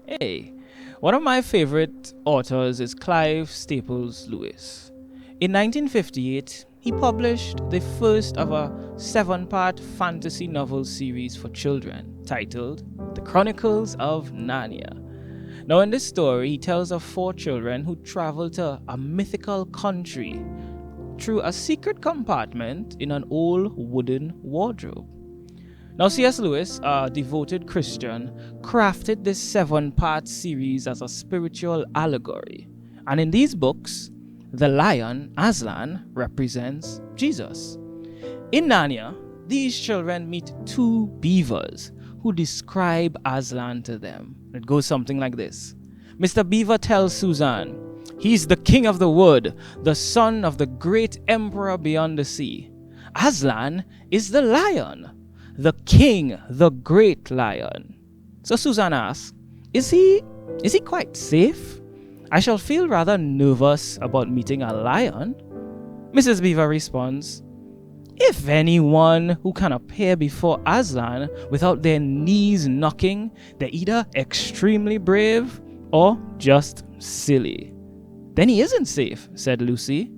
Hey, one of my favorite authors is Clive Staples Lewis. In 1958, he published the first of a 7-part fantasy novel series for children titled The Chronicles of Narnia. Now, in this story, he tells of 4 children who travel to a mythical country through a secret compartment in an old wooden wardrobe. Now, C.S. Lewis, a devoted Christian, crafted this 7-part series as a spiritual allegory. And in these books, the lion, Aslan, represents Jesus. In Narnia, these children meet 2 beavers who describe Aslan to them. It goes something like this. Mr. Beaver tells Suzanne, he's the king of the wood, the son of the great emperor beyond the sea. Aslan is the lion, the king, the great lion. So Suzanne asks, is he quite safe? I shall feel rather nervous about meeting a lion. Mrs. Beaver responds, if anyone who can appear before Aslan without their knees knocking, they're either extremely brave or just silly. Then he isn't safe, said Lucy.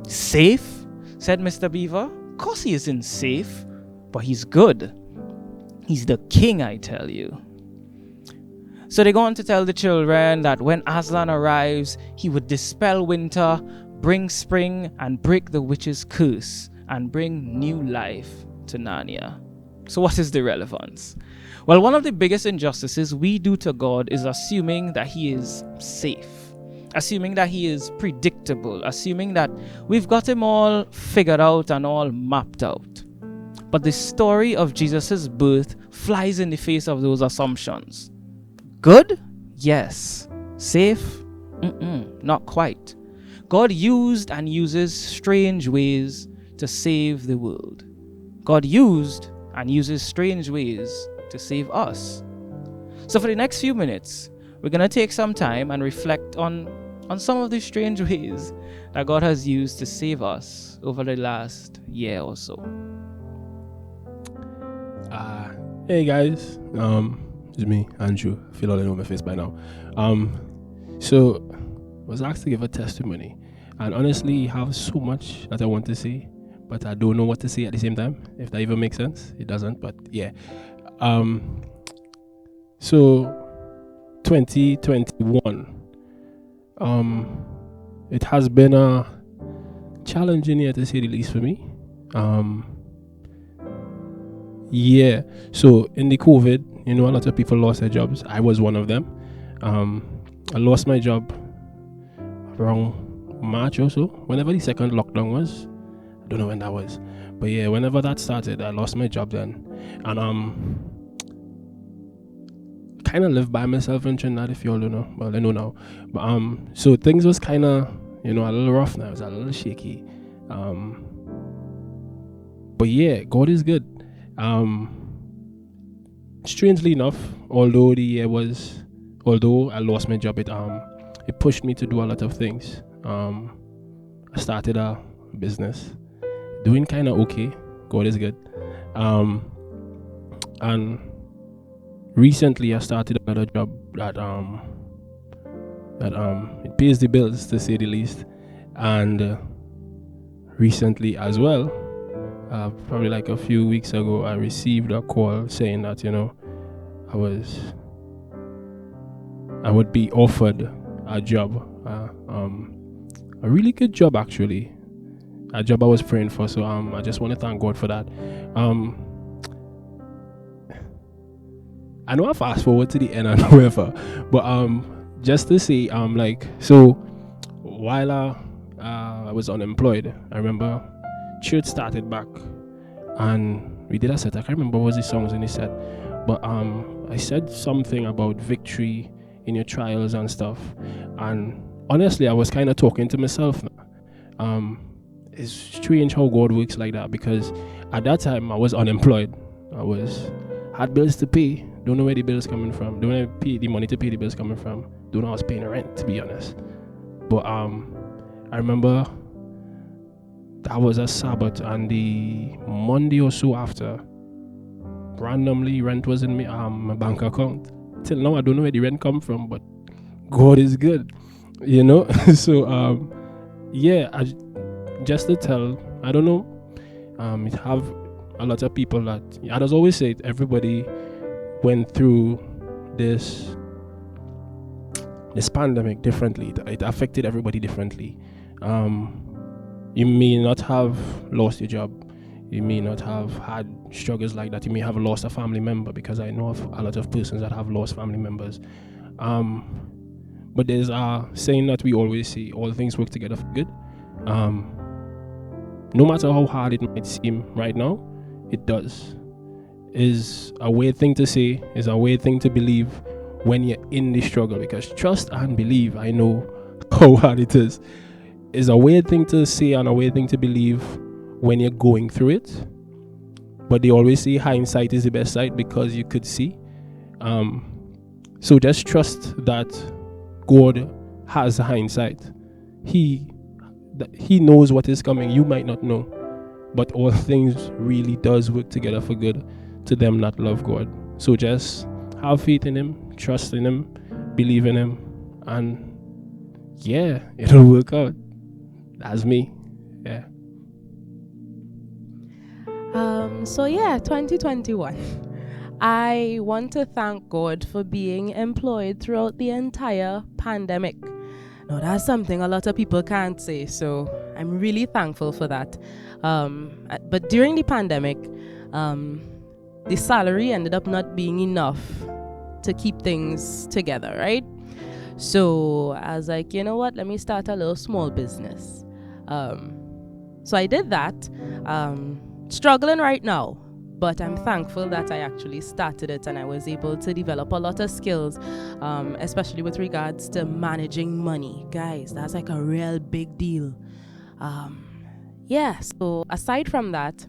Safe? Said Mr. Beaver. Of course he isn't safe, but he's good. He's the king, I tell you. So they go on to tell the children that when Aslan arrives, he would dispel winter, bring spring, and break the witch's curse, and bring new life to Narnia. So what is the relevance? Well, one of the biggest injustices we do to God is assuming that he is safe, assuming that he is predictable, assuming that we've got him all figured out and all mapped out. But the story of Jesus' birth flies in the face of those assumptions. Good? Yes. Safe? Not quite. God used and uses strange ways to save the world. God used and uses strange ways to save us. So for the next few minutes, we're going to take some time and reflect on some of the strange ways that God has used to save us over the last year or so. Hey guys, it's me, Andrew. I feel all I know my face by now. So I was asked to give a testimony, and honestly, I have so much that I want to say, but I don't know what to say at the same time. If that even makes sense, it doesn't. But yeah, so 2021, it has been a challenging year to say the least for me. Yeah, so in the COVID, a lot of people lost their jobs. I was one of them. I lost my job around March or so, whenever the second lockdown was. I don't know when that was, but yeah, whenever that started, I lost my job then. And kind of live by myself in Trinidad, if you all don't know. Well, I know now. But so things was kind of, a little rough now. It was a little shaky. But yeah, God is good. Strangely enough, although I lost my job, it pushed me to do a lot of things. I started a business, doing kind of okay. God is good. And recently I started another job that it pays the bills, to say the least. And recently as well, probably like a few weeks ago, I received a call saying that I would be offered a job, a really good job actually, a job I was praying for. So I just want to thank God for that. I know I fast forward to the end and whatever, but just to say, so while I was unemployed, I remember church started back and we did a set. I can't remember what was the songs in the set, but I said something about victory in your trials and stuff, and honestly I was kind of talking to myself. It's strange how God works like that, because at that time I was unemployed. Had bills to pay, don't know where the bills coming from, don't know where the money to pay the bills coming from, don't know I was paying rent, to be honest. But I remember that was a Sabbath, and the Monday or so after, randomly rent was in my bank account, till now I don't know where the rent come from, but God is good, you know. So just to tell, I don't know, it have a lot of people that I just always say everybody went through this pandemic differently. It affected everybody differently. You may not have lost your job. You may not have had struggles like that. You may have lost a family member, because I know of a lot of persons that have lost family members. But there's a saying that we always say, all things work together for good. No matter how hard it might seem right now, it does. Is a weird thing to say, is a weird thing to believe when you're in the struggle, because trust and believe, I know how hard it is a weird thing to say and a weird thing to believe when you're going through it. But they always say hindsight is the best sight, because you could see. So just trust that God has hindsight. He knows what is coming. You might not know, but all things really does work together for good to them that love God. So just have faith in Him, trust in Him, believe in Him, and yeah, it'll work out. That's me. Yeah. 2021. I want to thank God for being employed throughout the entire pandemic. Now, that's something a lot of people can't say, so I'm really thankful for that. But during the pandemic, the salary ended up not being enough to keep things together, right? So I was like, you know what? Let me start a little small business. So I did that. Struggling right now, but I'm thankful that I actually started it, and I was able to develop a lot of skills, especially with regards to managing money. Guys, that's like a real big deal. So aside from that,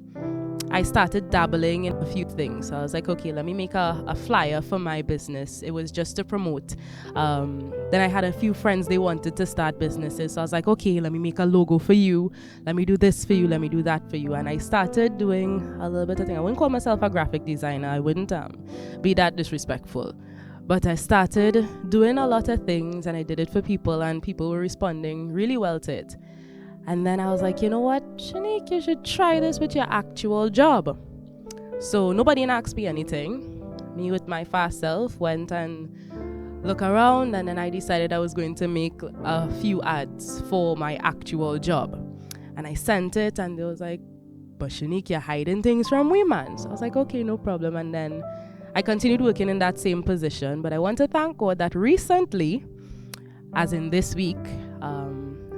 I started dabbling in a few things. So I was like, okay, let me make a flyer for my business. It was just to promote. Then I had a few friends, they wanted to start businesses. So I was like, okay, let me make a logo for you. Let me do this for you. Let me do that for you. And I started doing a little bit of thing. I wouldn't call myself a graphic designer. I wouldn't be that disrespectful. But I started doing a lot of things, and I did it for people, and people were responding really well to it. And then I was like, you know what, Shanique, you should try this with your actual job. So nobody asked me anything. Me with my fast self went and look around, and then I decided I was going to make a few ads for my actual job. And I sent it, and they was like, but Shanique, you're hiding things from we, man. So I was like, okay, no problem. And then I continued working in that same position. But I want to thank God that recently, as in this week,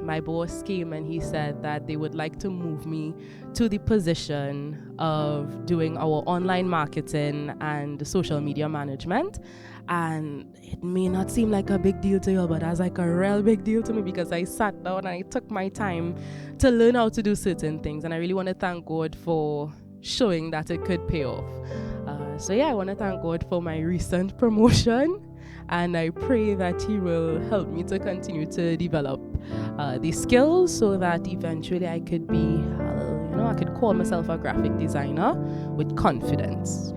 my boss came and he said that they would like to move me to the position of doing our online marketing and social media management. And it may not seem like a big deal to you, but that's like a real big deal to me, because I sat down and I took my time to learn how to do certain things. And I really want to thank God for showing that it could pay off. I want to thank God for my recent promotion. And I pray that He will help me to continue to develop these skills, so that eventually I could be, I could call myself a graphic designer with confidence.